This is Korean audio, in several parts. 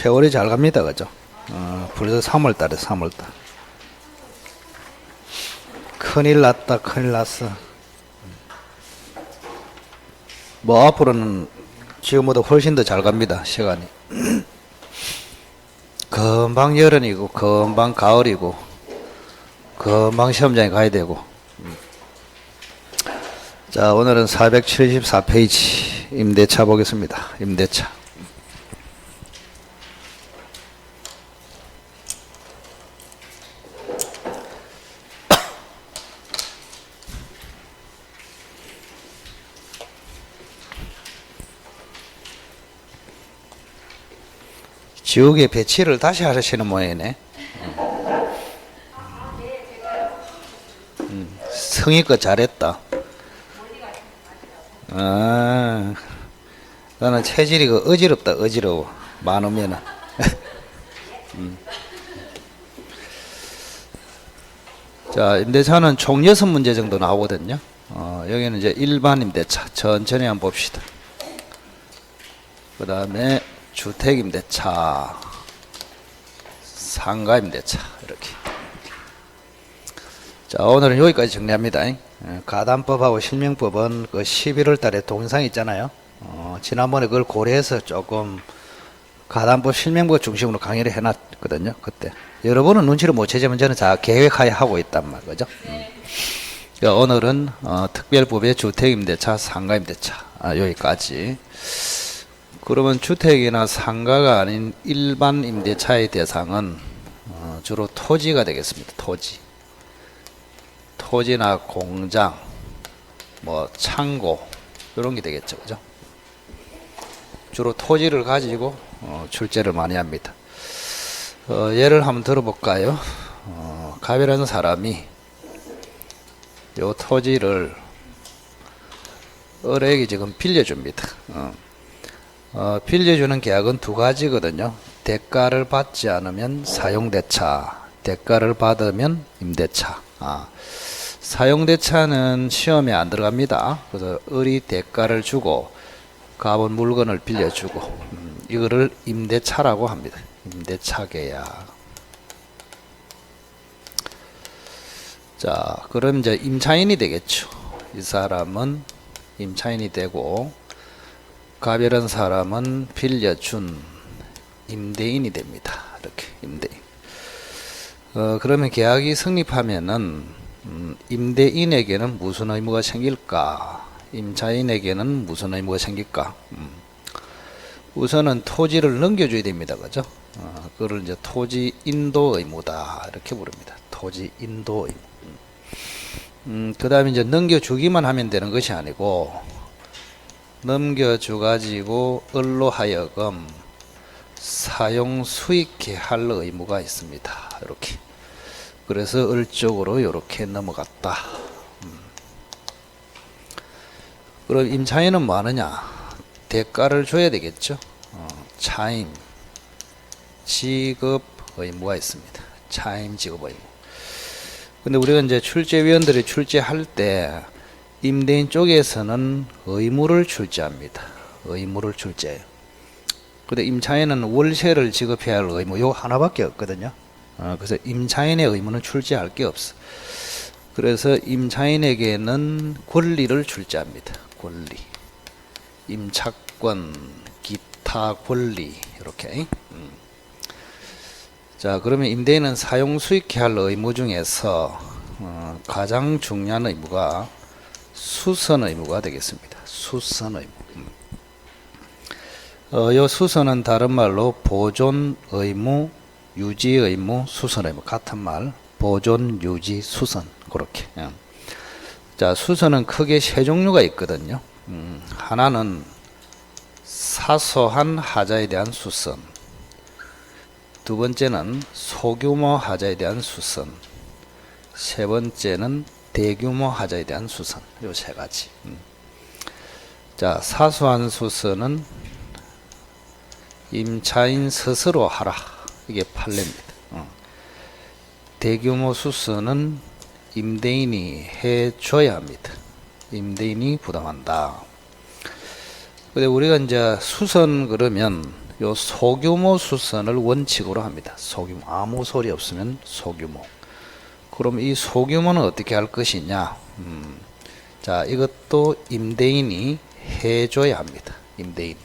세월이 잘 갑니다. 그죠? 벌써 3월달에 3월달. 큰일 났다, 큰일 났어. 뭐 앞으로는 지금보다 훨씬 더 잘 갑니다. 시간이. 금방 여름이고 금방 가을이고 금방 시험장에 가야 되고. 자, 오늘은 474페이지 임대차 보겠습니다. 임대차. 지옥의 배치를 다시 하시는 모양이네. 성의껏 잘했다. 나는 체질이 어지럽다. 어지러워. 많으면은. 자, 임대차는 총 6문제 정도 나오거든요. 여기는 이제 일반 임대차 천천히 한번 봅시다. 그 다음에 주택임대차, 상가임대차 이렇게. 자, 오늘은 여기까지 정리합니다. 가담법하고 실명법은 그 11월 달에 동영상 있잖아요. 지난번에 그걸 고려해서 조금 가담법 실명법 중심으로 강의를 해놨거든요. 그때 여러분은 눈치를 못 채지만 저는 다 계획하에 하고 있단 말이죠. 그러니까 오늘은 특별법의 주택임대차, 상가임대차 여기까지. 그러면 주택이나 상가가 아닌 일반 임대차의 대상은 주로 토지가 되겠습니다. 토지나 공장, 뭐 창고 이런 게 되겠죠, 그죠? 주로 토지를 가지고 출제를 많이 합니다. 예를 한번 들어볼까요? 갑이라는 사람이 요 토지를 을에게 지금 빌려줍니다. 빌려주는 계약은 두 가지거든요. 대가를 받지 않으면 사용대차, 대가를 받으면 임대차. 사용대차는 시험에 안 들어갑니다. 그래서 을이 대가를 주고 갑은 물건을 빌려주고 이거를 임대차라고 합니다. 임대차 계약. 자, 그럼 이제 임차인이 되겠죠. 이 사람은 임차인이 되고 갑이라는 사람은 빌려준 임대인이 됩니다. 이렇게 임대인. 그러면 계약이 성립하면은 임대인에게는 무슨 의무가 생길까? 임차인에게는 무슨 의무가 생길까? 우선은 토지를 넘겨줘야 됩니다. 그죠? 그걸 이제 토지 인도 의무다. 이렇게 부릅니다. 토지 인도 의무. 그 다음에 이제 넘겨주기만 하면 되는 것이 아니고, 넘겨줘가지고 을로 하여금 사용 수익해 할 의무가 있습니다. 이렇게. 그래서 을 쪽으로 이렇게 넘어갔다. 그럼 임차인은 뭐 하느냐? 대가를 줘야 되겠죠. 차임 지급 의무가 있습니다. 차임 지급 의무. 근데 우리가 이제 출제위원들이 출제할 때 임대인 쪽에서는 의무를 출제합니다. 의무를 출제해요. 근데 임차인은 월세를 지급해야 할 의무 요 하나밖에 없거든요. 그래서 임차인의 의무는 출제할 게 없어. 그래서 임차인에게는 권리를 출제합니다. 권리, 임차권, 기타 권리 이렇게. 자, 그러면 임대인은 사용 수익해 할 의무 중에서 가장 중요한 의무가 수선 의무가 되겠습니다. 수선 의무. 요 수선은 다른 말로 보존 의무, 유지 의무, 수선 의무 같은 말. 보존, 유지, 수선 그렇게. 자, 수선은 크게 세 종류가 있거든요. 하나는 사소한 하자에 대한 수선. 두 번째는 소규모 하자에 대한 수선. 세 번째는 대규모 하자에 대한 수선. 요 세 가지. 자, 사소한 수선은 임차인 스스로 하라. 이게 판례입니다. 대규모 수선은 임대인이 해줘야 합니다. 임대인이 부담한다. 근데 우리가 이제 수선 그러면 요 소규모 수선을 원칙으로 합니다. 소규모, 아무 소리 없으면 소규모. 그럼 이 소규모는 어떻게 할 것이냐? 자, 이것도 임대인이 해줘야 합니다. 임대인.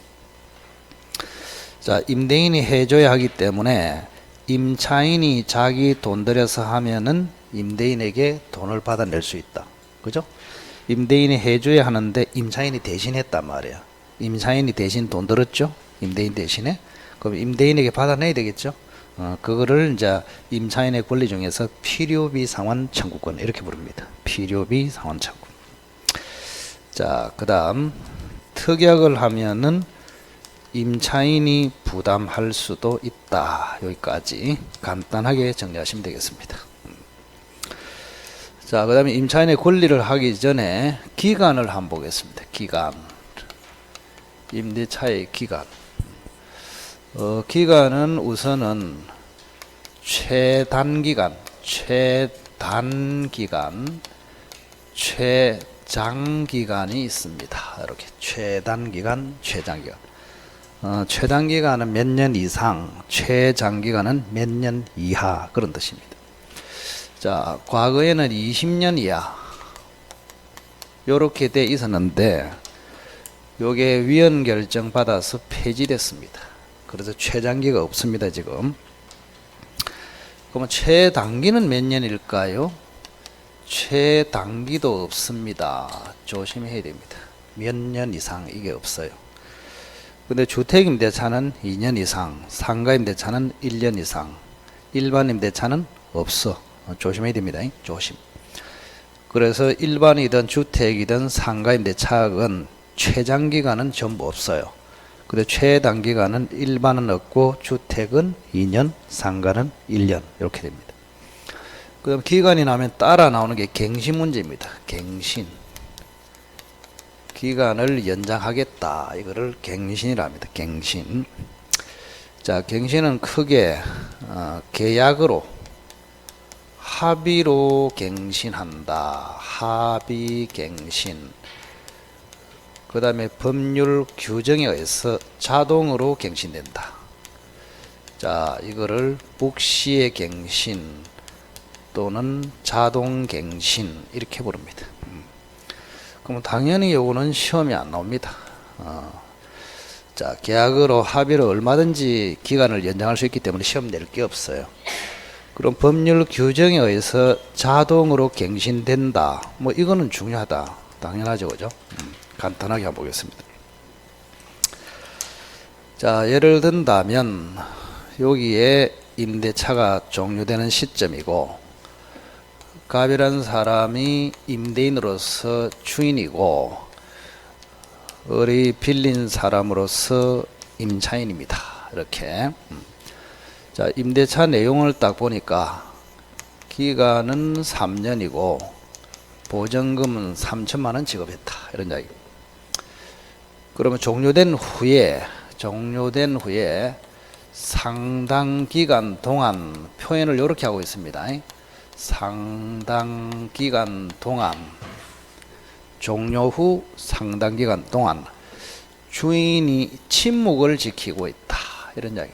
자, 임대인이 해줘야 하기 때문에 임차인이 자기 돈 들여서 하면은 임대인에게 돈을 받아낼 수 있다. 그죠? 임대인이 해줘야 하는데 임차인이 대신 했단 말이야. 임차인이 대신 돈 들었죠? 임대인 대신에. 그럼 임대인에게 받아내야 되겠죠? 그거를 이제 임차인의 권리 중에서 필요비 상환 청구권 이렇게 부릅니다. 필요비 상환 청구. 자, 그 다음 특약을 하면은 임차인이 부담할 수도 있다. 여기까지 간단하게 정리하시면 되겠습니다. 자, 그 다음에 임차인의 권리를 하기 전에 기간을 한번 보겠습니다. 기간. 임대차의 기간. 기간은 우선은 최단기간, 최장기간이 있습니다. 이렇게 최단기간, 최장기간. 최단기간은 몇 년 이상, 최장기간은 몇 년 이하 그런 뜻입니다. 자, 과거에는 20년 이하 요렇게 돼 있었는데 요게 위헌 결정 받아서 폐지됐습니다. 그래서 최장기가 없습니다, 지금. 그러면 최단기는 몇 년일까요? 최단기도 없습니다. 조심해야 됩니다. 몇 년 이상 이게 없어요. 근데 주택임대차는 2년 이상, 상가임대차는 1년 이상, 일반임대차는 없어. 조심해야 됩니다. 조심. 그래서 일반이든 주택이든 상가임대차는 최장기간은 전부 없어요. 근데 최단기간은 일반은 없고 주택은 2년, 상가는 1년 이렇게 됩니다. 그럼 기간이 나면 따라 나오는 게 갱신 문제입니다. 갱신. 기간을 연장하겠다. 이거를 갱신이라 합니다. 갱신. 자, 갱신은 크게 계약으로 합의로 갱신한다. 합의 갱신. 그 다음에 법률 규정에 의해서 자동으로 갱신된다. 자, 이거를 묵시의 갱신 또는 자동 갱신 이렇게 부릅니다. 그럼 당연히 요거는 시험이 안 나옵니다. 자, 계약으로 합의로 얼마든지 기간을 연장할 수 있기 때문에 시험 낼 게 없어요. 그럼 법률 규정에 의해서 자동으로 갱신된다. 뭐 이거는 중요하다. 당연하죠, 그죠? 간단하게 한번 보겠습니다. 자, 예를 든다면 여기에 임대차가 종료되는 시점이고 갑이라는 사람이 임대인으로서 주인이고 을이 빌린 사람으로서 임차인입니다. 이렇게. 자, 임대차 내용을 딱 보니까 기간은 3년이고 보증금은 3천만 원 지급했다. 이런 이야기. 그러면 종료된 후에 상당 기간 동안 표현을 이렇게 하고 있습니다. 상당 기간 동안, 종료 후 상당 기간 동안 주인이 침묵을 지키고 있다. 이런 이야기.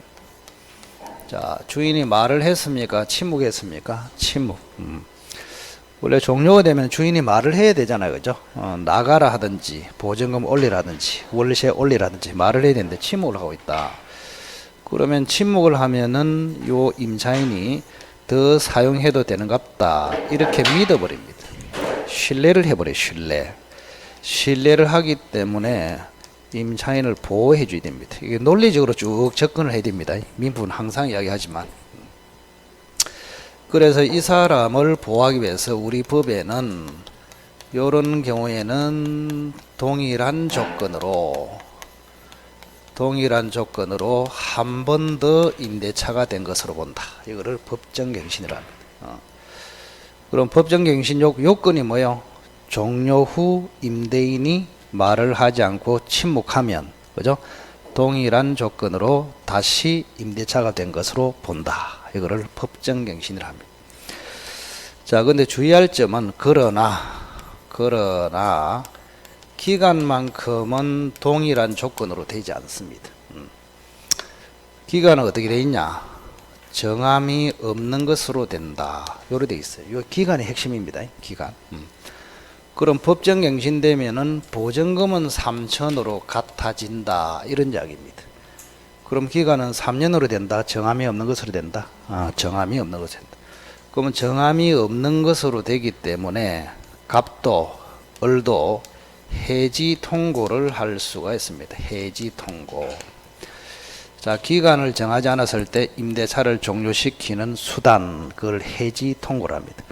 자, 주인이 말을 했습니까? 침묵했습니까? 침묵. 원래 종료가 되면 주인이 말을 해야 되잖아요. 그죠? 나가라 하든지, 보증금 올리라든지, 월세 올리라든지 말을 해야 되는데 침묵을 하고 있다. 그러면 침묵을 하면은 요 임차인이 더 사용해도 되는갑다. 이렇게 믿어버립니다. 신뢰를 해버려요. 신뢰를 하기 때문에 임차인을 보호해 줘야 됩니다. 이게 논리적으로 쭉 접근을 해야 됩니다. 민법은 항상 이야기하지만. 그래서 이 사람을 보호하기 위해서 우리 법에는 이런 경우에는 동일한 조건으로 한 번 더 임대차가 된 것으로 본다. 이거를 법정갱신이라 합니다. 그럼 법정갱신 요건이 뭐예요? 종료 후 임대인이 말을 하지 않고 침묵하면, 그죠? 동일한 조건으로 다시 임대차가 된 것으로 본다. 이거를 법정갱신이라 합니다. 자, 근데 주의할 점은 그러나 기간만큼은 동일한 조건으로 되지 않습니다. 기간은 어떻게 돼 있냐? 정함이 없는 것으로 된다. 요래 돼 있어요. 요 기간이 핵심입니다. 기간. 그럼 법정갱신되면은 보증금은 3천으로 같아진다. 이런 이야기입니다. 그럼 기간은 3년으로 된다. 정함이 없는 것으로 된다. 정함이 없는 것으로 된다. 그러면 정함이 없는 것으로 되기 때문에 갑도, 을도 해지 통고를 할 수가 있습니다. 해지 통고. 자, 기간을 정하지 않았을 때 임대차를 종료시키는 수단, 그걸 해지 통고를 합니다.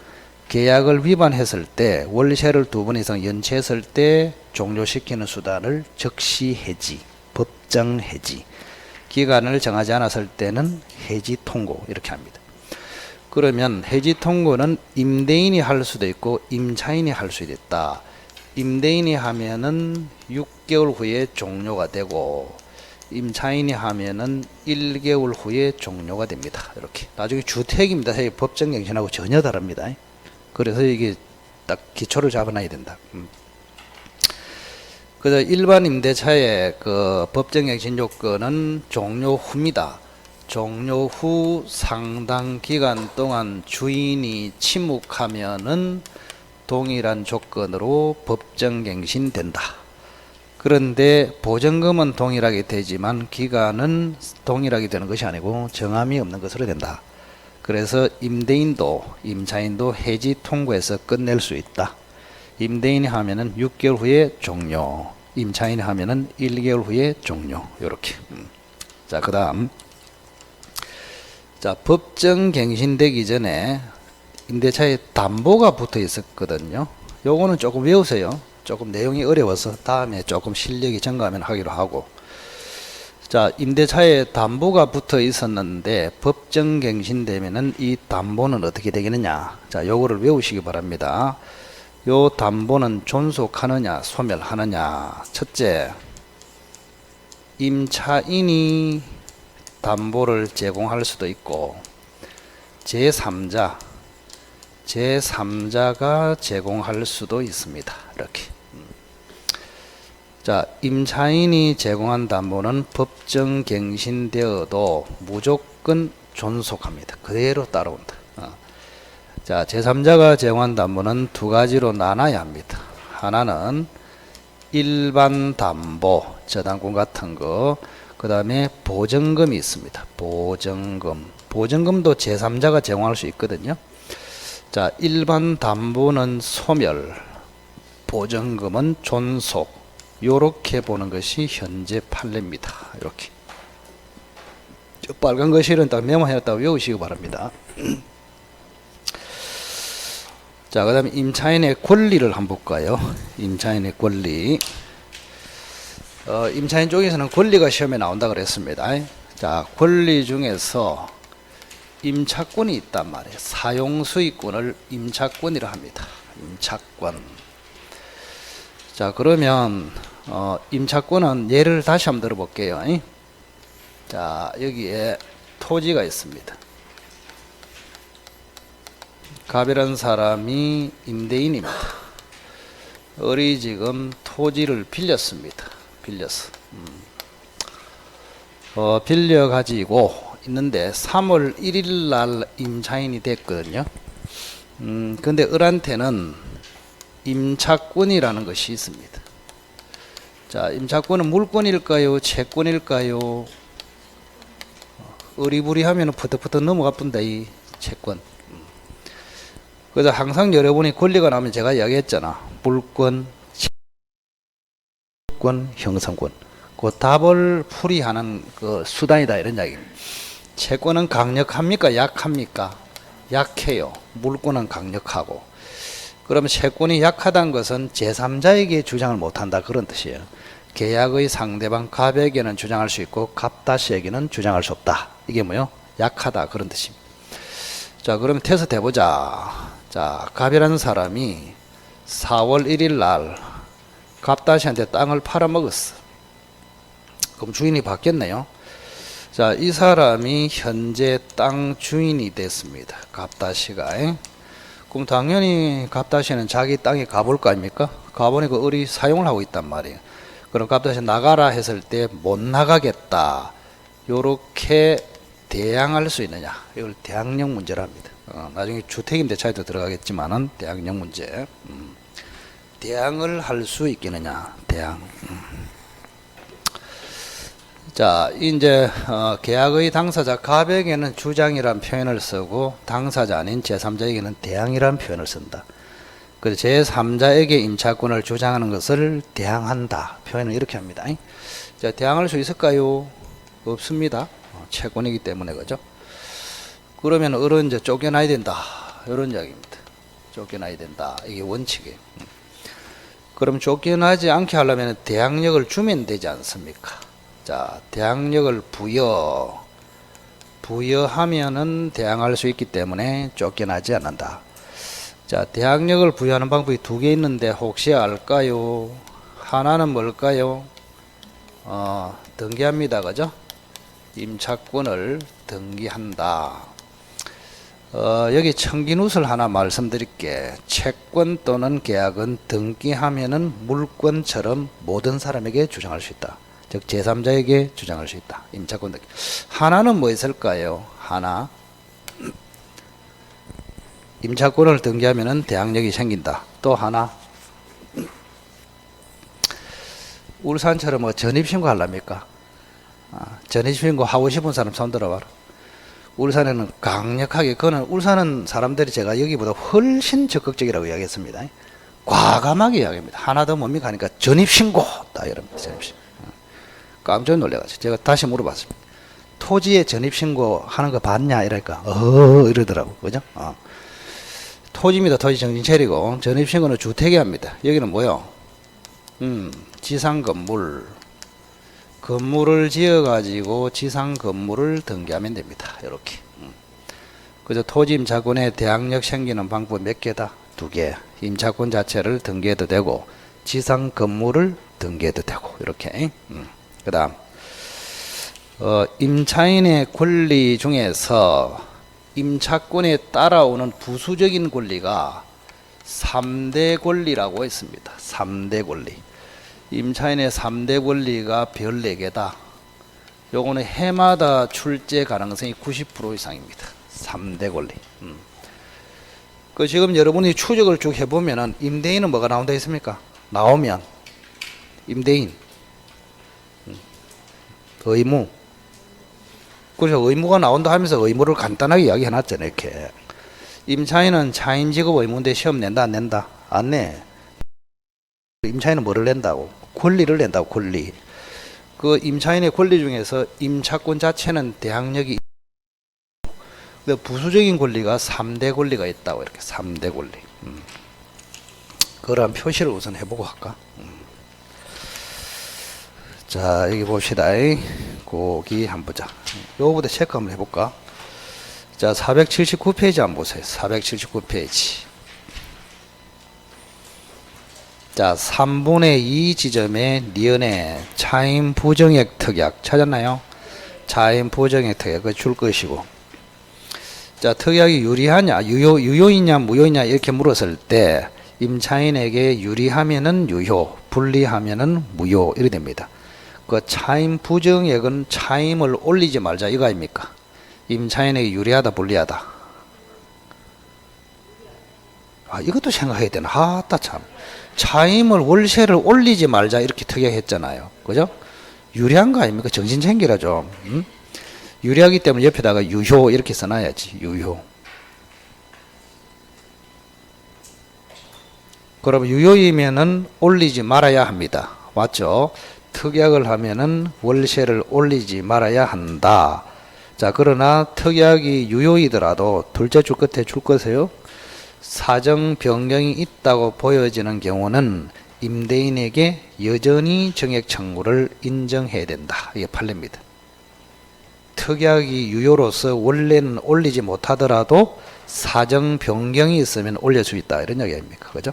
계약을 위반했을 때, 월세를 2번 이상 연체했을 때 종료시키는 수단을 적시 해지, 법정 해지. 기간을 정하지 않았을 때는 해지 통고 이렇게 합니다. 그러면 해지 통고는 임대인이 할 수도 있고 임차인이 할 수도 있다. 임대인이 하면은 6개월 후에 종료가 되고 임차인이 하면은 1개월 후에 종료가 됩니다. 이렇게. 나중에 주택입니다. 법정갱신하고 전혀 다릅니다. 그래서 이게 딱 기초를 잡아놔야 된다. 그래서 일반 임대차의 그 법정갱신 요건은 종료 후입니다. 종료 후 상당 기간 동안 주인이 침묵하면은 동일한 조건으로 법정갱신된다. 그런데 보증금은 동일하게 되지만 기간은 동일하게 되는 것이 아니고 정함이 없는 것으로 된다. 그래서 임대인도 임차인도 해지 통고해서 끝낼 수 있다. 임대인이 하면은 6개월 후에 종료, 임차인이 하면은 1개월 후에 종료. 요렇게. 자, 그다음. 자, 법정갱신되기 전에 임대차에 담보가 붙어 있었거든요. 요거는 조금 외우세요. 조금 내용이 어려워서 다음에 조금 실력이 증가하면 하기로 하고. 자, 임대차에 담보가 붙어 있었는데 법정갱신되면은 이 담보는 어떻게 되겠느냐? 자, 요거를 외우시기 바랍니다. 요 담보는 존속하느냐, 소멸하느냐. 첫째, 임차인이 담보를 제공할 수도 있고 제3자가 제공할 수도 있습니다. 이렇게. 자, 임차인이 제공한 담보는 법정갱신되어도 무조건 존속합니다. 그대로 따라온다. 자, 제3자가 제공한 담보는 2가지로 나눠야 합니다. 하나는 일반 담보, 저당권 같은 거, 그 다음에 보증금이 있습니다. 보증금도 제3자가 제공할 수 있거든요. 자, 일반 담보는 소멸, 보증금은 존속. 요렇게 보는 것이 현재 판례입니다. 이렇게. 저 빨간 글씨는 딱 메모해놨다고 외우시기 바랍니다. 자, 그 다음에 임차인의 권리를 한번 볼까요? 임차인의 권리. 임차인 쪽에서는 권리가 시험에 나온다 그랬습니다. 자, 권리 중에서 임차권이 있단 말이에요. 사용수익권을 임차권이라 합니다. 임차권. 자, 그러면 임차권은 예를 다시 한번 들어볼게요. 자, 여기에 토지가 있습니다. 갑이라는 사람이 임대인입니다. 을이 지금 토지를 빌렸습니다. 빌려 가지고 있는데 3월 1일 날 임차인이 됐거든요. 근데 을한테는 임차권이라는 것이 있습니다. 자, 임차권은 물권일까요? 채권일까요? 어리부리하면 푸덕푸덕 넘어가 본다, 이 채권. 그래서 항상 여러분이 권리가 나오면 제가 이야기했잖아. 물권, 채권, 형성권. 그 답을 풀이하는 그 수단이다, 이런 이야기입니다. 채권은 강력합니까? 약합니까? 약해요. 물권은 강력하고. 그러면 채권이 약하다는 것은 제3자에게 주장을 못한다, 그런 뜻이에요. 계약의 상대방 갑에게는 주장할 수 있고 갑다시에게는 주장할 수 없다. 이게 뭐요? 약하다, 그런 뜻입니다. 자, 그러면 테스트 해보자. 자, 갑이라는 사람이 4월 1일 날 갑다시한테 땅을 팔아먹었어. 그럼 주인이 바뀌었네요. 자, 이 사람이 현재 땅 주인이 됐습니다. 갑다시가. 그럼 당연히 갑다시는 자기 땅에 가볼 거 아닙니까? 가보니까 을이 사용을 하고 있단 말이에요. 그럼 갑다시 나가라 했을 때 못 나가겠다. 요렇게 대항할 수 있느냐, 이걸 대항력 문제라 합니다. 나중에 주택임대차에도 들어가겠지만은 대항력 문제. 대항을 할 수 있겠느냐, 대항. 자, 이제 계약의 당사자 갑에게는 주장이란 표현을 쓰고 당사자 아닌 제3자에게는 대항이란 표현을 쓴다. 그래서 제3자에게 임차권을 주장하는 것을 대항한다. 표현을 이렇게 합니다. 자, 대항할 수 있을까요? 없습니다. 채권이기 때문에, 그죠? 그러면 어른 이제 쫓겨나야 된다. 이런 이야기입니다. 쫓겨나야 된다. 이게 원칙이에요. 그럼 쫓겨나지 않게 하려면 대항력을 주면 되지 않습니까? 자, 대항력을 부여하면은 대항할 수 있기 때문에 쫓겨나지 않는다. 자, 대항력을 부여하는 방법이 두 개 있는데 혹시 알까요? 하나는 뭘까요? 등기합니다. 그죠? 임차권을 등기한다. 여기 청기누설 하나 말씀드릴게. 채권 또는 계약은 등기하면은 물권처럼 모든 사람에게 주장할 수 있다. 즉 제3자에게 주장할 수 있다. 임차권 등기. 하나는 뭐 있을까요? 하나, 임차권을 등기하면은 대항력이 생긴다. 또 하나, 울산처럼 뭐 전입신고 하랍니까? 전입신고 하고 싶은 사람 손 들어봐라. 울산에는 강력하게, 그거는 울산은 사람들이 제가 여기보다 훨씬 적극적이라고 이야기했습니다. 과감하게 이야기합니다. 하나 더 뭡니까 하니까 전입신고 딱 이럽니다. 전입신고. 깜짝 놀래가지고 제가 다시 물어봤습니다. 토지에 전입신고 하는 거 봤냐 이러니까 이러더라고. 그죠? 토지입니다. 토지 정신체리고 전입신고는 주택이 합니다. 여기는 뭐요? 지상 건물을 지어 가지고 지상 건물을 등기하면 됩니다. 이렇게. 그래서 토지 임차권에 대항력 생기는 방법 몇 개다? 두 개. 임차권 자체를 등기해도 되고 지상 건물을 등기해도 되고 이렇게. 그다음 임차인의 권리 중에서 임차권에 따라오는 부수적인 권리가 3대 권리라고 했습니다. 3대 권리. 임차인의 3대 권리가 별 4개다. 요거는 해마다 출제 가능성이 90% 이상입니다. 3대 권리. 그 지금 여러분이 추적을 쭉 해보면은 임대인은 뭐가 나온다 했습니까? 나오면 임대인, 의무. 그래서 의무가 나온다 하면서 의무를 간단하게 이야기해놨잖아요. 이렇게. 임차인은 차인직업 의무인데 시험 낸다 안 낸다? 안 내. 임차인은 뭐를 낸다고? 권리를 낸다고. 권리. 그 임차인의 권리 중에서 임차권 자체는 대항력이 있고 부수적인 권리가 3대 권리가 있다고. 이렇게 3대 권리. 그런 표시를 우선 해보고 할까? 자, 여기 봅시다. 거기 한번 보자. 요거부터 체크 한번 해볼까? 자, 479페이지 한번 보세요. 479페이지. 자, 3분의 2 지점에 니은의 차임 부정액 특약 찾았나요? 차임 부정액 특약 그 줄 것이고. 자, 특약이 유리하냐, 유효이냐, 무효이냐 이렇게 물었을 때 임차인에게 유리하면은 유효, 불리하면은 무효 이렇게 됩니다. 그 차임 부정액은 차임을 올리지 말자 이거 아닙니까? 임차인에게 유리하다, 불리하다. 이것도 생각해야 되나? 아따 참. 차임을 월세를 올리지 말자 이렇게 특약했잖아요. 그죠? 유리한 거 아닙니까? 정신 챙기라 좀. 유리하기 때문에 옆에다가 유효 이렇게 써놔야지. 유효. 그럼 유효이면은 올리지 말아야 합니다. 맞죠? 특약을 하면은 월세를 올리지 말아야 한다. 자, 그러나 특약이 유효이더라도 둘째 줄 끝에 줄 것이요. 사정 변경이 있다고 보여지는 경우는 임대인에게 여전히 정액 청구를 인정해야 된다. 이게 판례입니다. 특약이 유효로서 원래는 올리지 못하더라도 사정 변경이 있으면 올릴 수 있다. 이런 이야기입니까? 그죠?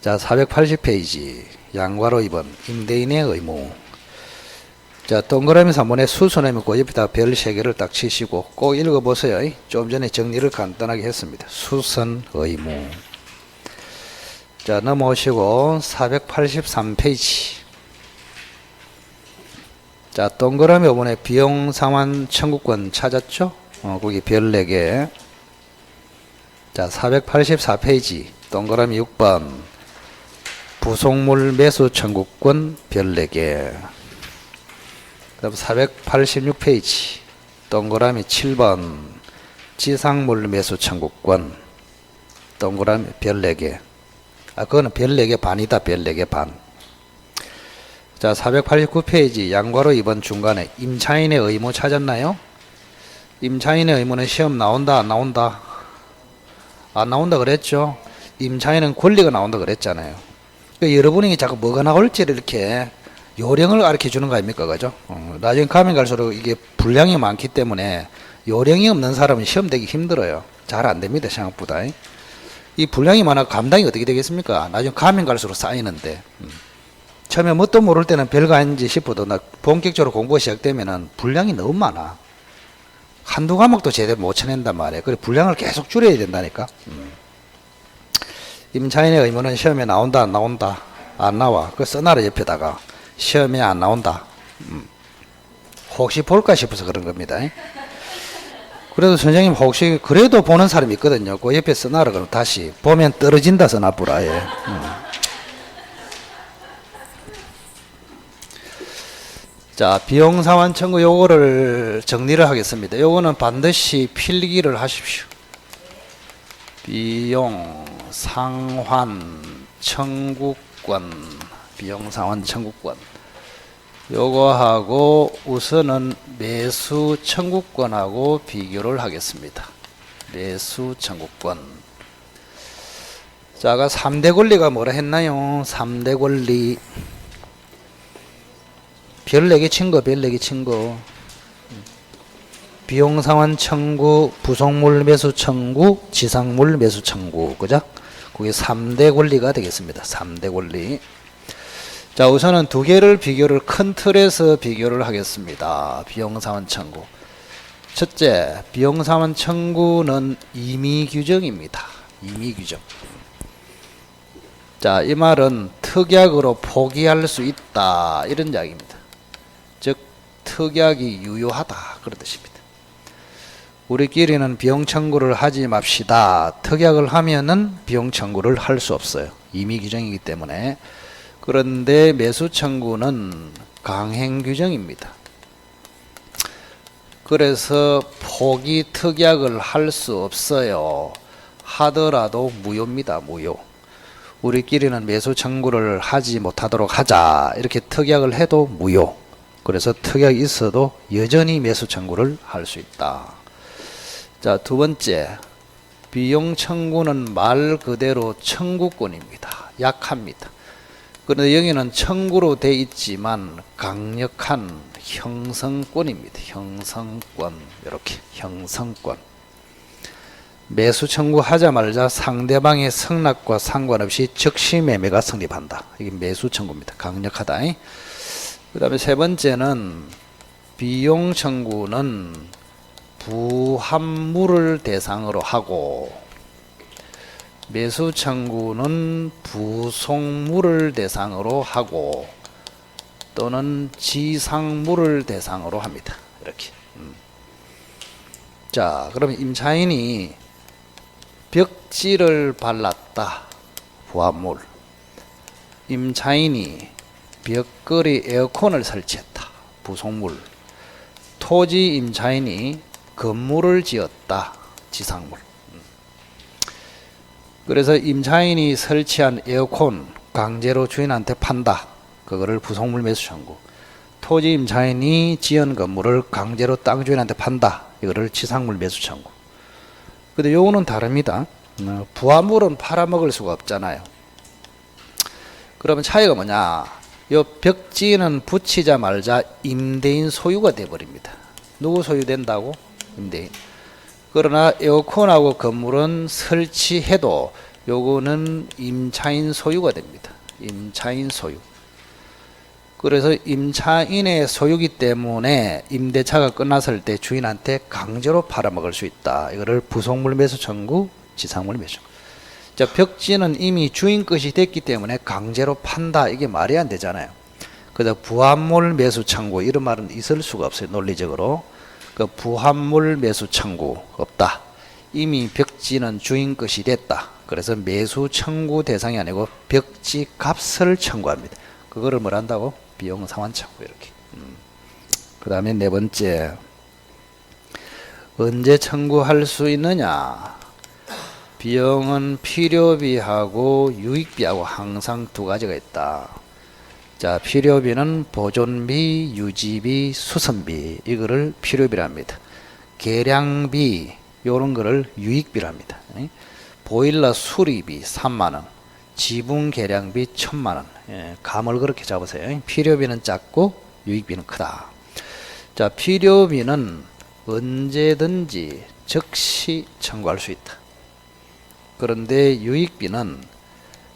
자, 480페이지. 양괄호 2번. 임대인의 의무. 자, 동그라미 3번에 수선하면 그 옆에다 별 3개를 딱 치시고 꼭 읽어보세요. 좀 전에 정리를 간단하게 했습니다. 수선 의무. 자, 넘어오시고 483페이지. 자, 동그라미 5번에 비용 상환 청구권 찾았죠? 거기 별 4개. 자, 484페이지 동그라미 6번 부속물 매수 청구권 별 4개. 그다음 486페이지 동그라미 7번 지상물 매수 청구권 동그라미 별 4개. 그거는 별 4개 반이다. 별 4개 반. 자, 489페이지 양괄호 2번 중간에 임차인의 의무 찾았나요? 임차인의 의무는 시험 나온다 안 나온다? 안 나온다 그랬죠? 임차인은 권리가 나온다 그랬잖아요. 그러니까 여러분이 자꾸 뭐가 나올지를 이렇게 요령을 가르쳐 주는 거 아닙니까? 그죠? 나중에 가면 갈수록 이게 분량이 많기 때문에 요령이 없는 사람은 시험 되기 힘들어요. 잘 안 됩니다. 생각보다. 이 분량이 많아 감당이 어떻게 되겠습니까? 나중에 가면 갈수록 쌓이는데. 처음에 뭣도 모를 때는 별거 아닌지 싶어도 나 본격적으로 공부가 시작되면은 분량이 너무 많아. 한두 과목도 제대로 못 쳐낸단 말이에요. 그래 분량을 계속 줄여야 된다니까. 임차인의 의무는 시험에 나온다 안 나온다? 안 나와. 그 써놔라 옆에다가. 시험에 안 나온다. 혹시 볼까 싶어서 그런 겁니다. 그래도 선생님 혹시 그래도 보는 사람이 있거든요. 그 옆에 써놔라 그럼 다시 보면 떨어진다 써놔보라. 예. 자, 비용 상환 청구 요거를 정리를 하겠습니다. 요거는 반드시 필기를 하십시오. 비용 상환 청구권, 비용 상환 청구권. 요거하고 우선은 매수 청구권하고 비교를 하겠습니다. 매수 청구권. 자, 아까 3대 권리가 뭐라 했나요? 3대 권리. 별 4개 친 거, 별 4개 친 거. 비용 상환 청구, 부속물 매수 청구, 지상물 매수 청구. 그죠? 그게 3대 권리가 되겠습니다. 3대 권리. 자, 우선은 두 개를 비교를 큰 틀에서 비교를 하겠습니다. 비용 상환 청구. 첫째, 비용 상환 청구는 임의 규정입니다. 임의 규정. 자, 이 말은 특약으로 포기할 수 있다 이런 이야기입니다. 즉 특약이 유효하다 그런 뜻입니다. 우리끼리는 비용 청구를 하지 맙시다. 특약을 하면은 비용 청구를 할 수 없어요. 임의 규정이기 때문에. 그런데 매수 청구는 강행 규정입니다. 그래서 포기 특약을 할 수 없어요. 하더라도 무효입니다. 무효. 우리끼리는 매수 청구를 하지 못하도록 하자. 이렇게 특약을 해도 무효. 그래서 특약이 있어도 여전히 매수 청구를 할 수 있다. 자, 두 번째. 비용 청구는 말 그대로 청구권입니다. 약합니다. 그런데 여기는 청구로 돼 있지만 강력한 형성권입니다. 형성권. 이렇게 형성권. 매수 청구하자 말자 상대방의 성락과 상관없이 즉시 매매가 성립한다. 이게 매수 청구입니다. 강력하다. 그 다음에 세 번째는 비용 청구는 부합물을 대상으로 하고 매수 청구는 부속물을 대상으로 하고 또는 지상물을 대상으로 합니다. 이렇게. 자, 그러면 임차인이 벽지를 발랐다. 부합물. 임차인이 벽걸이 에어컨을 설치했다. 부속물. 토지 임차인이 건물을 지었다. 지상물. 그래서 임차인이 설치한 에어컨 강제로 주인한테 판다. 그거를 부속물 매수 청구. 토지 임차인이 지은 건물을 강제로 땅 주인한테 판다. 이거를 지상물 매수 청구. 근데 요거는 다릅니다. 부합물은 팔아먹을 수가 없잖아요. 그러면 차이가 뭐냐? 요 벽지는 붙이자 말자 임대인 소유가 돼버립니다. 누구 소유된다고? 임대인. 그러나 에어컨하고 건물은 설치해도 요거는 임차인 소유가 됩니다. 임차인 소유. 그래서 임차인의 소유기 때문에 임대차가 끝났을 때 주인한테 강제로 팔아먹을 수 있다. 이거를 부속물 매수 청구, 지상물 매수 청구. 자, 벽지는 이미 주인 것이 됐기 때문에 강제로 판다. 이게 말이 안 되잖아요. 그래서 부합물 매수 청구 이런 말은 있을 수가 없어요. 논리적으로. 그 부합물 매수 청구 없다. 이미 벽지는 주인 것이 됐다. 그래서 매수 청구 대상이 아니고 벽지 값을 청구합니다. 그거를 뭘 한다고? 비용 상환 청구 이렇게. 그 다음에 네 번째, 언제 청구할 수 있느냐? 비용은 필요비하고 유익비하고 항상 두 가지가 있다. 자, 필요비는 보존비, 유지비, 수선비 이거를 필요비랍니다. 계량비 요런 거를 유익비랍니다. 보일러 수리비 3만원, 지붕 계량비 1000만원. 예, 감을 그렇게 잡으세요. 필요비는 작고 유익비는 크다. 자, 필요비는 언제든지 즉시 청구할 수 있다. 그런데 유익비는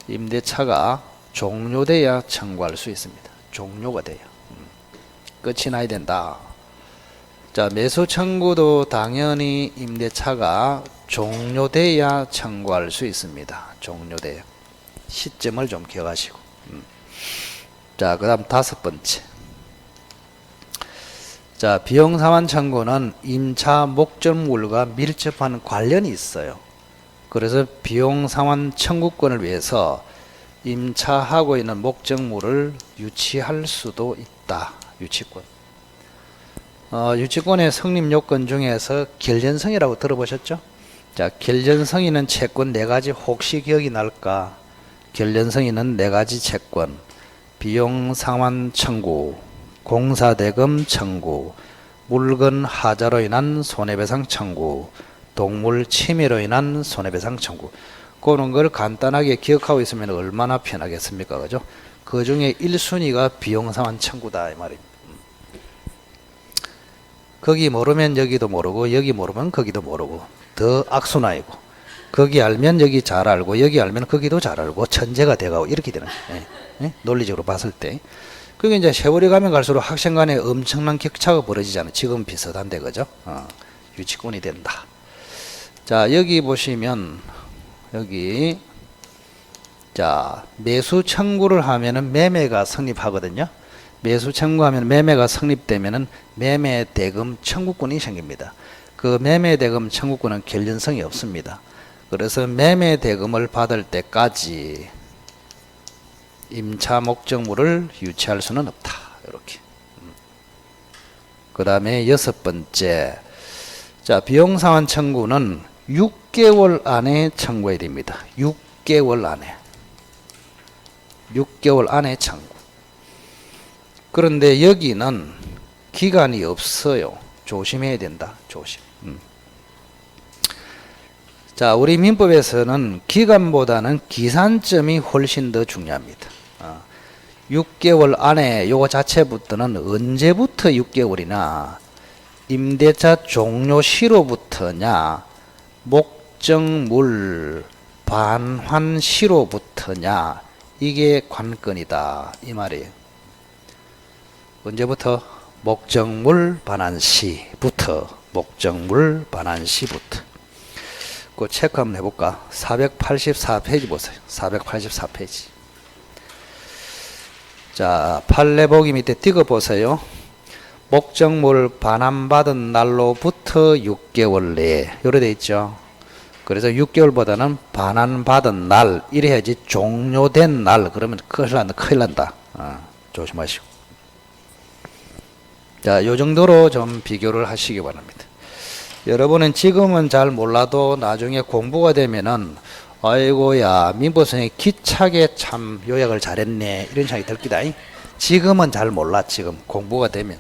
임대차가 종료돼야 청구할 수 있습니다. 종료가 돼요. 끝이 나야 된다. 자, 매수 청구도 당연히 임대차가 종료돼야 청구할 수 있습니다. 종료돼요. 시점을 좀 기억하시고. 자, 그 다음 다섯 번째. 자, 비용 상환 청구는 임차 목적물과 밀접한 관련이 있어요. 그래서 비용 상환 청구권을 위해서 임차하고 있는 목적물을 유치할 수도 있다. 유치권. 유치권의 성립 요건 중에서 결전성이라고 들어보셨죠? 자, 결전성이는 채권 네 가지 혹시 기억이 날까? 결전성이는 네 가지 채권. 비용 상환 청구, 공사대금 청구, 물건 하자로 인한 손해배상 청구, 동물 침해로 인한 손해배상 청구. 그런 걸 간단하게 기억하고 있으면 얼마나 편하겠습니까? 그죠? 그 중에 1순위가 비용상환 청구다 이 말입니다. 거기 모르면 여기도 모르고 여기 모르면 거기도 모르고 더 악순환이고 거기 알면 여기 잘 알고 여기 알면 거기도 잘 알고 천재가 돼가고 이렇게 되는 거예요. 예? 논리적으로 봤을 때. 그게 이제 세월이 가면 갈수록 학생 간에 엄청난 격차가 벌어지잖아요. 지금 비슷한데 그죠? 유치권이 된다. 자, 여기 보시면 여기 자, 매수 청구를 하면은 매매가 성립하거든요. 매수 청구하면 매매가 성립되면은 매매 대금 청구권이 생깁니다. 그 매매 대금 청구권은 결련성이 없습니다. 그래서 매매 대금을 받을 때까지 임차 목적물을 유치할 수는 없다. 이렇게. 그 다음에 여섯 번째. 자, 비용 상환 청구는 6개월 안에 청구해야 됩니다. 6개월 안에. 6개월 안에 청구. 그런데 여기는 기간이 없어요. 조심해야 된다. 조심. 자, 우리 민법에서는 기간보다는 기산점이 훨씬 더 중요합니다. 6개월 안에 요거 자체부터는 언제부터 6개월이나 임대차 종료 시로부터냐 목적물 반환 시로부터냐 이게 관건이다 이 말이에요. 언제부터? 목적물 반환 시부터. 목적물 반환 시부터. 그 체크 한번 해볼까? 484페이지 보세요. 484페이지. 자, 판례보기 밑에 띄고 보세요. 목적물 반환받은 날로부터 6개월 내에 요래 돼 있죠. 그래서 6개월보다는 반환받은 날 이래야지 종료된 날 그러면 큰일 난다. 조심하시고. 자, 요 정도로 좀 비교를 하시기 바랍니다. 여러분은 지금은 잘 몰라도 나중에 공부가 되면은 아이고야 민법선생님이 기차게 참 요약을 잘했네 이런 생각이 들 기다. 지금은 잘 몰라. 지금 공부가 되면.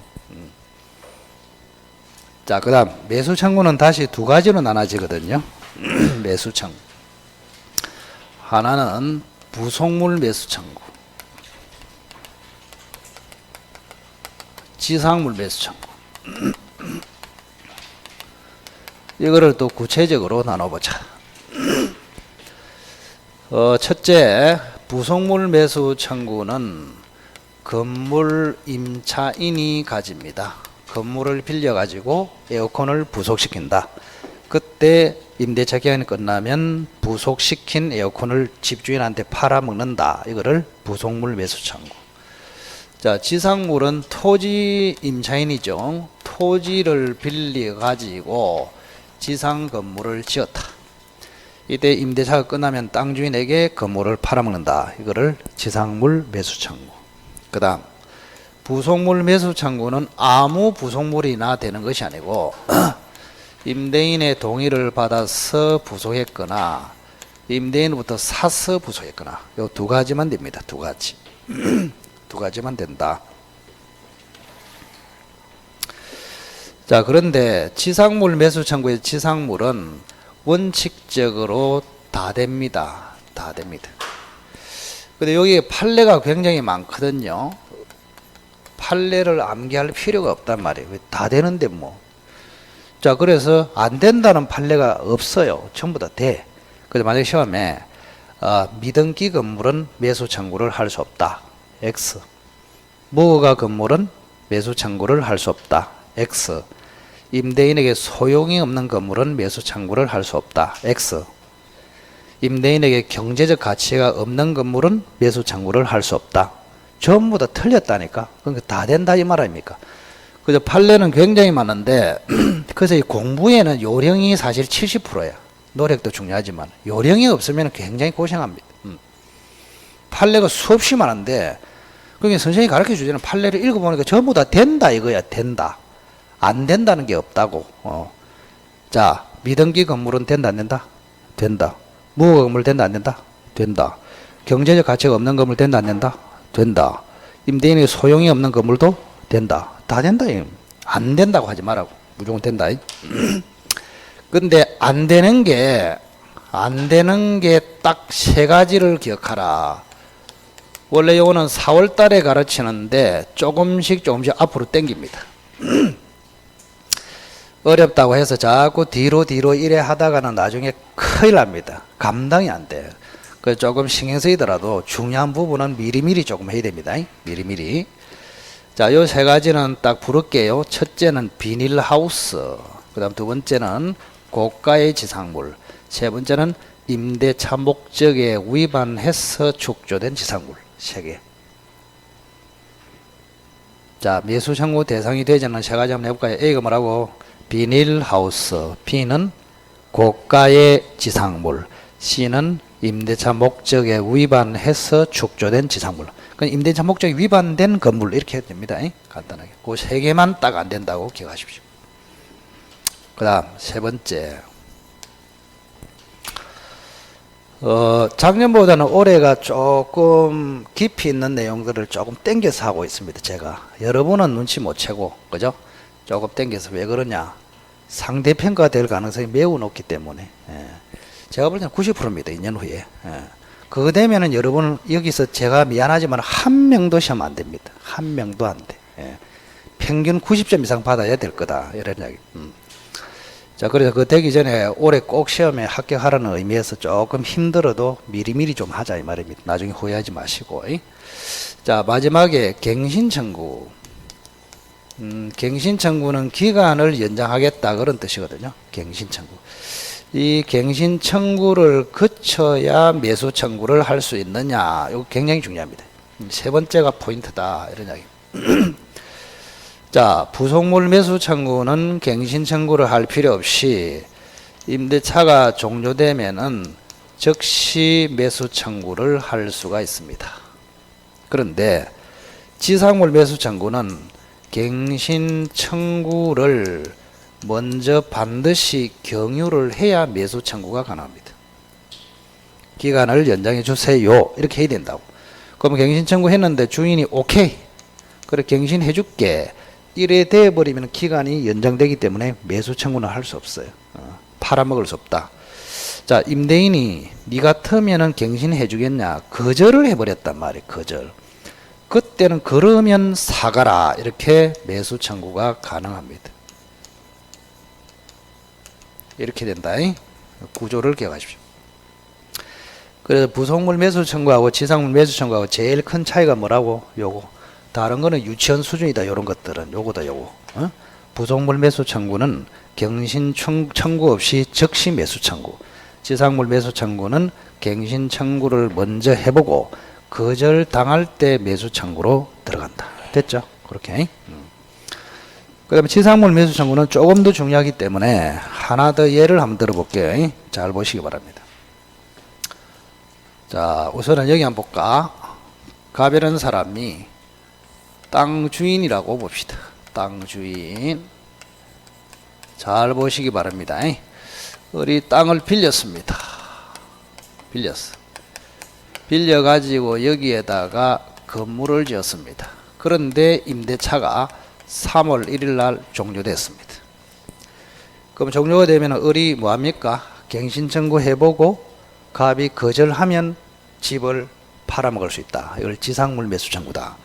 자, 그 다음 매수청구는 다시 두 가지로 나눠지거든요. 매수청구. 하나는 부속물 매수청구, 지상물 매수청구. 이거를 또 구체적으로 나눠보자. 첫째, 부속물 매수 청구는 건물 임차인이 가집니다. 건물을 빌려가지고 에어컨을 부속시킨다. 그때 임대차 기간이 끝나면 부속시킨 에어컨을 집주인한테 팔아먹는다. 이거를 부속물 매수 청구. 자, 자, 지상물은 토지 임차인이죠. 토지를 빌려 가지고 지상 건물을 지었다. 이때 임대차가 끝나면 땅 주인에게 건물을 팔아먹는다. 이거를 지상물 매수 청구. 그 다음 부속물 매수 청구는 아무 부속물이나 되는 것이 아니고 임대인의 동의를 받아서 부속했거나 임대인으로부터 사서 부속했거나 요 두 가지만 됩니다. 두 가지. 두 가지만 된다. 자, 그런데 지상물 매수 청구의 지상물은 원칙적으로 다 됩니다. 다 됩니다. 근데 여기에 판례가 굉장히 많거든요. 판례를 암기할 필요가 없단 말이에요. 다 되는데 뭐. 자, 그래서 안 된다는 판례가 없어요. 전부 다 돼. 그래서 만약 시험에 미등기 건물은 매수 청구를 할 수 없다. X. 무허가 건물은 매수 청구를 할 수 없다. X. 임대인에게 소용이 없는 건물은 매수 청구를 할 수 없다. X. 임대인에게 경제적 가치가 없는 건물은 매수 청구를 할 수 없다. 전부 다 틀렸다니까. 그러니까 다 된다 이 말 아닙니까? 그래서 판례는 굉장히 많은데 그래서 이 공부에는 요령이 사실 70%야. 노력도 중요하지만 요령이 없으면 굉장히 고생합니다. 판례가 수없이 많은데 그러니까 선생님이 가르쳐 주자는 판례를 읽어보니까 전부 다 된다 이거야. 된다. 안 된다는 게 없다고. 자, 미등기 건물은 된다 안 된다? 된다. 무허가 건물 된다 안 된다? 된다. 경제적 가치가 없는 건물 된다 안 된다? 된다. 임대인에게 소용이 없는 건물도 된다. 다 된다. 안 된다고 하지 말라고. 무조건 된다. 근데 안 되는 게 딱 세 가지를 기억하라. 원래 요거는 4월 달에 가르치는데 조금씩 앞으로 당깁니다. 어렵다고 해서 자꾸 뒤로 이래 하다가는 나중에 큰일 납니다. 감당이 안 돼. 그래서 조금 신경 쓰이더라도 중요한 부분은 미리미리 조금 해야 됩니다. 미리미리. 자, 요 세 가지는 딱 부를게요. 첫째는 비닐하우스. 그 다음 두 번째는 고가의 지상물. 세 번째는 임대차 목적에 위반해서 축조된 지상물. 세 개. 자, 매수 청구 대상이 되지 않는 세 가지 한번 해볼까요? A가 뭐라고? 비닐하우스. B는 고가의 지상물. C는 임대차 목적에 위반해서 축조된 지상물. 그러니까 임대차 목적에 위반된 건물 이렇게 해도 됩니다. 간단하게. 그 세 개만 딱 안 된다고 기억하십시오. 그 다음 세 번째. 작년보다는 올해가 조금 깊이 있는 내용들을 조금 땡겨서 하고 있습니다. 제가. 여러분은 눈치 못 채고, 그죠? 조금 땡겨서. 왜 그러냐? 상대평가 될 가능성이 매우 높기 때문에. 제가 볼 때는 90%입니다. 2년 후에. 그거 되면은 여러분은 여기서 제가 미안하지만 한 명도 시험 안 됩니다. 한 명도 안 돼. 평균 90점 이상 받아야 될 거다. 이런 이야기. 자, 그래서 그거 되기 전에 올해 꼭 시험에 합격하라는 의미에서 조금 힘들어도 미리미리 좀 하자 이 말입니다. 나중에 후회하지 마시고. 자, 마지막에 갱신청구. 갱신청구는 기간을 연장하겠다 그런 뜻이거든요. 갱신청구. 이 갱신청구를 거쳐야 매수청구를 할 수 있느냐, 이거 굉장히 중요합니다. 세 번째가 포인트다 이런 이야기. 자, 부속물 매수 청구는 갱신 청구를 할 필요 없이 임대차가 종료되면은 즉시 매수 청구를 할 수가 있습니다. 그런데 지상물 매수 청구는 갱신 청구를 먼저 반드시 경유를 해야 매수 청구가 가능합니다. 기간을 연장해 주세요. 이렇게 해야 된다고. 그럼 갱신 청구 했는데 주인이 오케이. 그래 갱신해 줄게. 이래 돼 버리면 기간이 연장되기 때문에 매수 청구는 할 수 없어요. 팔아먹을 수 없다. 자, 임대인이 니 같으면은 갱신해 주겠냐? 거절을 해 버렸단 말이에요. 거절. 그때는 그러면 사가라. 이렇게 매수 청구가 가능합니다. 이렇게 된다. 구조를 기억하십시오. 그래서 부속물 매수 청구하고 지상물 매수 청구하고 제일 큰 차이가 뭐라고? 요거. 다른 거는 유치원 수준이다. 요런 것들은 요거다 요거. 부속물 매수 청구는 갱신 청구 없이 즉시 매수 청구. 지상물 매수 청구는 갱신 청구를 먼저 해보고 거절 당할 때 매수 청구로 들어간다. 됐죠? 그렇게. 그 다음에 지상물 매수 청구는 조금 더 중요하기 때문에 하나 더 예를 한번 들어볼게요. 잘 보시기 바랍니다. 자, 우선은 여기 한번 볼까? 갑이라는 사람이 땅 주인이라고 봅시다. 땅 주인. 잘 보시기 바랍니다. 우리 땅을 빌렸습니다. 빌렸어. 빌려가지고 여기에다가 건물을 지었습니다. 그런데 임대차가 3월 1일 날 종료됐습니다. 그럼 종료가 되면 을이 뭐합니까? 갱신 청구해보고 갑이 거절하면 집을 팔아먹을 수 있다. 이걸 지상물 매수 청구다.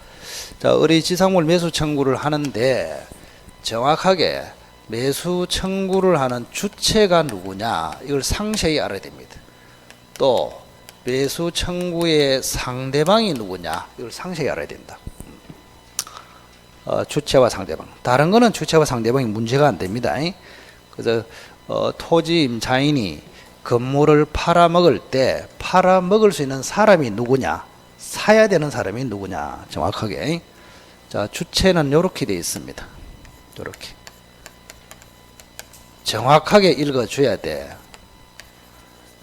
자, 을이 지상물 매수 청구를 하는데 정확하게 매수 청구를 하는 주체가 누구냐, 이걸 상세히 알아야 됩니다. 또 매수 청구의 상대방이 누구냐, 이걸 상세히 알아야 된다. 주체와 상대방. 다른 거는 주체와 상대방이 문제가 안 됩니다. 그래서 토지 임차인이 건물을 팔아먹을 때 팔아먹을 수 있는 사람이 누구냐, 사야 되는 사람이 누구냐, 정확하게. 자, 주체는 이렇게 되어 있습니다. 이렇게 정확하게 읽어줘야 돼.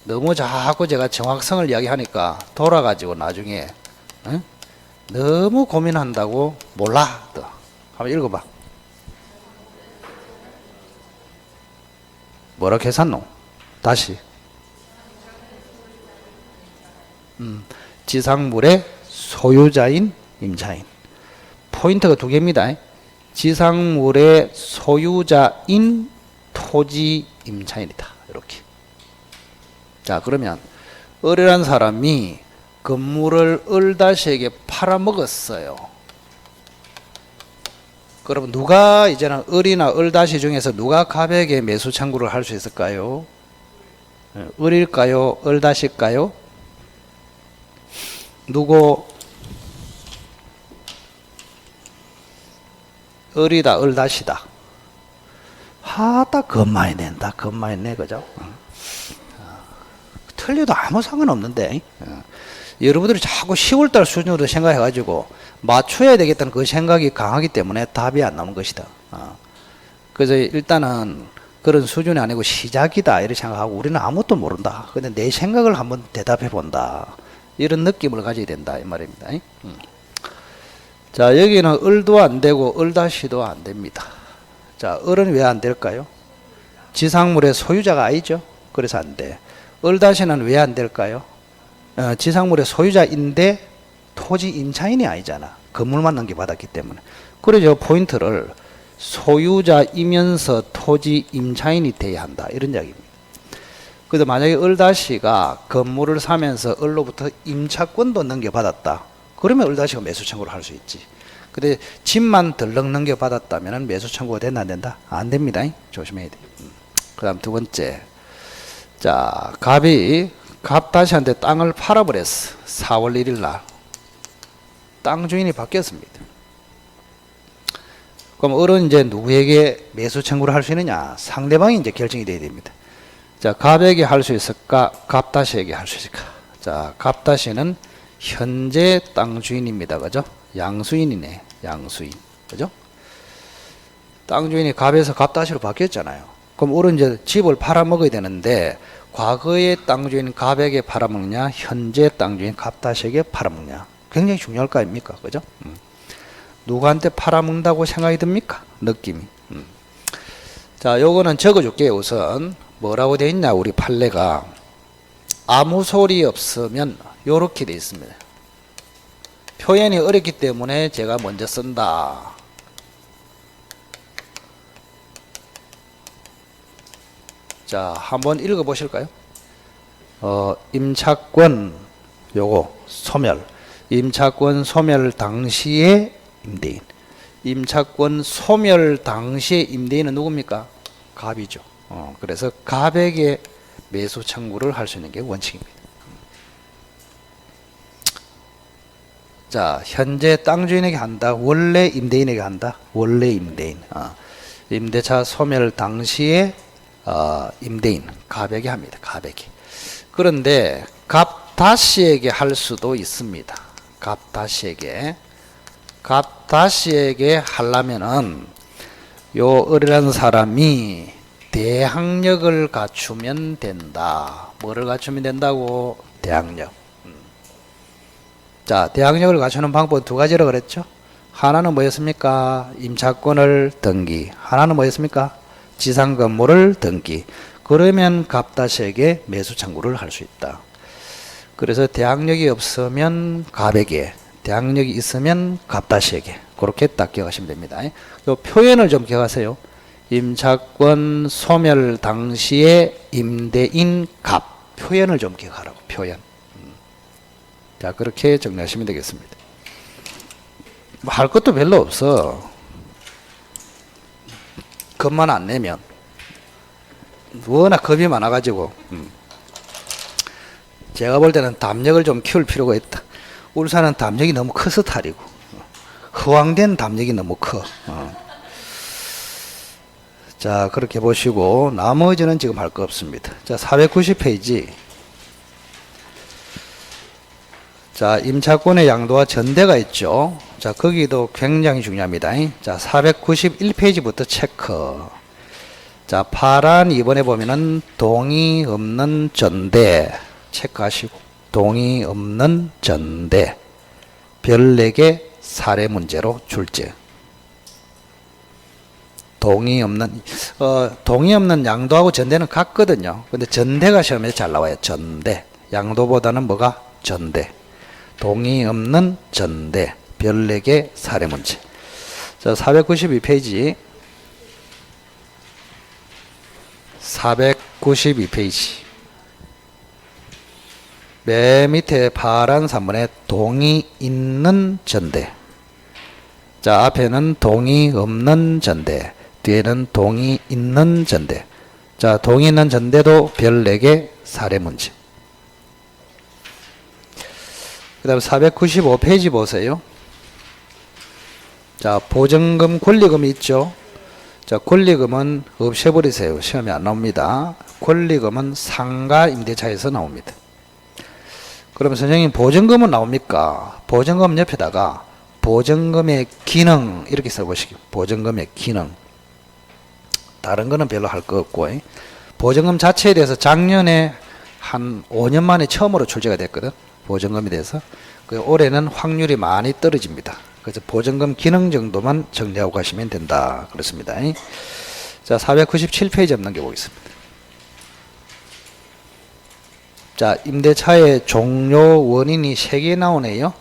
너무 자꾸 제가 정확성을 이야기하니까 돌아가지고 나중에 너무 고민한다고 몰라. 또 한번 읽어봐. 뭐라 했었노? 다시. 지상물의 소유자인 임차인. 포인트가 두 개입니다. 지상물의 소유자인 토지 임차인이다. 이렇게. 자, 그러면 을이라는 사람이 건물을 을다시에게 팔아먹었어요. 그럼 누가 이제는 을이나 을다시 중에서 누가 갑에게 매수 청구를 할 수 있을까요? 을일까요? 을다시일까요? 누구? 을이다, 을다시다. 하다 겁많이 낸다, 겁많이 내, 그죠? 틀려도 아무 상관없는데, 여러분들이 자꾸 10월달 수준으로 생각해가지고 맞춰야 되겠다는 그 생각이 강하기 때문에 답이 안 나오는 것이다. 그래서 일단은 그런 수준이 아니고 시작이다 이렇게 생각하고 우리는 아무것도 모른다. 근데 내 생각을 한번 대답해 본다. 이런 느낌을 가져야 된다 이 말입니다. 자, 여기는 을도 안 되고 을다시도 안 됩니다. 자, 을은 왜 안 될까요? 지상물의 소유자가 아니죠. 그래서 안 돼. 을다시는 왜 안 될까요? 지상물의 소유자인데 토지 임차인이 아니잖아. 건물만 넘겨받았기 때문에. 그래서 포인트를 소유자이면서 토지 임차인이 돼야 한다. 이런 이야기입니다. 그래서 만약에 을다시가 건물을 사면서 을로부터 임차권도 넘겨받았다. 그러면 을다시가 매수 청구를 할 수 있지. 근데 집만 덜렁 넘겨받았다면 매수 청구가 된다 안 된다? 안 됩니다. 조심해야 돼. 그 다음 두 번째. 자, 갑다시한테 땅을 팔아버렸어. 4월 1일 날. 땅 주인이 바뀌었습니다. 그럼 을은 이제 누구에게 매수 청구를 할 수 있느냐? 상대방이 이제 결정이 돼야 됩니다. 자, 갑에게 할 수 있을까? 갑다시에게 할 수 있을까? 자, 갑다시는 현재 땅 주인입니다. 그죠? 양수인이네. 양수인. 그죠? 땅 주인이 갑에서 갑다시로 바뀌었잖아요. 그럼 을은 이제 집을 팔아먹어야 되는데 과거의 땅 주인 갑에게 팔아먹냐, 현재 땅 주인 갑다시에게 팔아먹냐. 굉장히 중요할 거 아닙니까? 그죠? 누구한테 팔아먹는다고 생각이 듭니까? 느낌이. 자, 요거는 적어줄게요. 우선 뭐라고 돼 있냐, 우리 판례가. 아무 소리 없으면 요렇게 돼 있습니다. 표현이 어렵기 때문에 제가 먼저 쓴다. 자, 한번 읽어 보실까요? 임차권 요거 소멸. 임차권 소멸 당시에 임대인. 임차권 소멸 당시에 임대인은 누굽니까? 갑이죠. 그래서 갑에게 매수 청구를 할 수 있는 게 원칙입니다. 자, 현재 땅 주인에게 한다. 원래 임대인에게 한다. 원래 임대인. 임대차 소멸 당시에 임대인 갑에게 합니다. 갑에게. 그런데 갑다시에게 할 수도 있습니다. 갑다시에게. 갑다씨에게 하려면은 요 을이라는 사람이 대항력을 갖추면 된다. 뭐를 갖추면 된다고? 대항력. 자, 대항력을 갖추는 방법은 두 가지라고 그랬죠. 하나는 뭐였습니까? 임차권을 등기. 하나는 뭐였습니까? 지상 건물을 등기. 그러면 갑다씨에게 매수 청구를 할 수 있다. 그래서 대항력이 없으면 갑에게, 대항력이 있으면 갑다씨에게. 그렇게 딱 기억하시면 됩니다. 이 표현을 좀 기억하세요. 임차권 소멸 당시의 임대인 갑. 표현을 좀 기억하라고. 표현. 자, 그렇게 정리하시면 되겠습니다. 뭐 할 것도 별로 없어. 겁만 안 내면. 워낙 겁이 많아가지고. 제가 볼 때는 담력을 좀 키울 필요가 있다. 울산은 담력이 너무 커서 탈이고. 허황된 담력이 너무 커. 자, 그렇게 보시고, 나머지는 지금 할 거 없습니다. 자, 490페이지. 자, 임차권의 양도와 전대가 있죠. 자, 거기도 굉장히 중요합니다. 자, 491페이지부터 체크. 자, 파란 2번에 보면은 동의 없는 전대. 체크하시고. 동의 없는 전대. 별 4개 사례 문제로 출제. 동의 없는 양도하고 전대는 같거든요. 근데 전대가 시험에 잘 나와요. 전대. 양도보다는 뭐가? 전대. 동의 없는 전대. 별 4개 사례 문제. 자, 492페이지. 492페이지. 맨 밑에 파란 3번에 동의 있는 전대. 자, 앞에는 동의 없는 전대. 뒤에는 동의 있는 전대. 자, 동의 있는 전대도 별 4개 사례 문제. 그 다음 495페이지 보세요. 자, 보증금, 권리금이 있죠. 자, 권리금은 없애버리세요. 시험에 안 나옵니다. 권리금은 상가 임대차에서 나옵니다. 그러면 선생님 보증금은 나옵니까? 보증금 옆에다가 보증금의 기능 이렇게 써보시기. 보증금의 기능. 다른 거는 별로 할 거 없고, 보증금 자체에 대해서 작년에 한 5년 만에 처음으로 출제가 됐거든. 보증금에 대해서. 올해는 확률이 많이 떨어집니다. 그래서 보증금 기능 정도만 정리하고 가시면 된다. 그렇습니다. 자, 497페이지 한번 넘겨보겠습니다. 자, 임대차의 종료 원인이 3개 나오네요.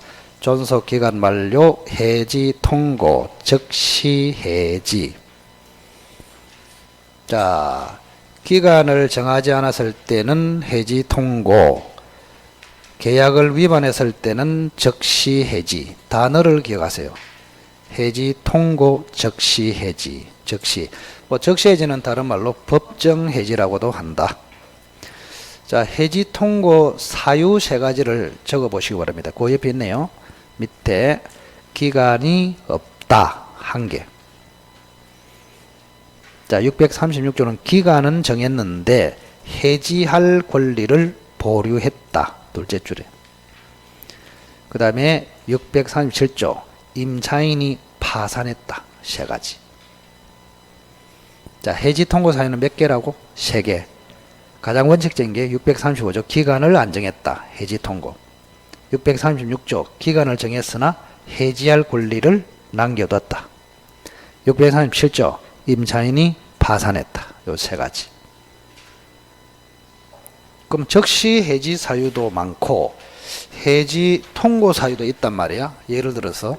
존속기간 만료, 해지 통고, 즉시 해지. 자, 기간을 정하지 않았을 때는 해지 통고, 계약을 위반했을 때는 즉시 해지. 단어를 기억하세요. 해지 통고, 즉시 해지. 즉시. 즉시 해지는 다른 말로 법정 해지라고도 한다. 자, 해지 통고 사유 3가지를 적어 보시기 바랍니다. 그 옆에 있네요. 밑에 기간이 없다. 1개. 자, 636조는 기간은 정했는데 해지할 권리를 보류했다. 둘째 줄에. 그 다음에 637조 임차인이 파산했다. 3가지. 자, 해지 통고 사유는 몇 개라고? 3개. 가장 원칙적인 게 635조 기간을 안 정했다. 해지 통고. 636조 기간을 정했으나 해지할 권리를 남겨뒀다. 637조 임차인이 파산했다. 요 3가지. 그럼 즉시 해지 사유도 많고 해지 통고 사유도 있단 말이야. 예를 들어서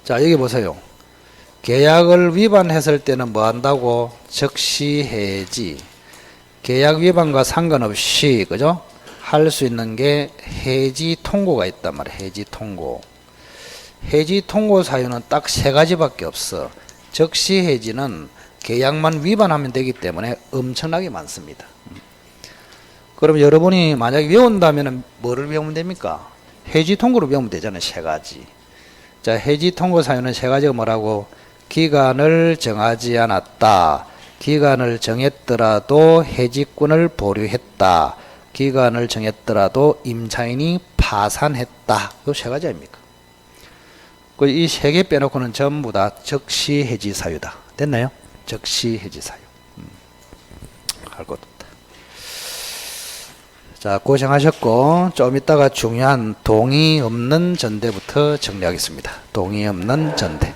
자, 여기 보세요. 계약을 위반했을 때는 뭐 한다고? 즉시 해지. 계약 위반과 상관없이 그죠? 할 수 있는 게 해지 통고가 있단 말이야. 해지 통고. 해지 통고 사유는 딱 3가지밖에 없어. 즉시 해지는 계약만 위반하면 되기 때문에 엄청나게 많습니다. 그럼 여러분이 만약에 외운다면 뭐를 외우면 됩니까? 해지 통고를 외우면 되잖아요. 3가지. 자, 해지 통고 사유는 3가지가 뭐라고? 기간을 정하지 않았다. 기간을 정했더라도 해지권을 보류했다. 기간을 정했더라도 임차인이 파산했다. 이 3가지 아닙니까? 그 이 세 개 빼놓고는 전부 다 적시 해지 사유다. 됐나요? 적시 해지 사유. 할 것도 없다. 자, 고생하셨고, 좀 이따가 중요한 동의 없는 전대부터 정리하겠습니다. 동의 없는 전대.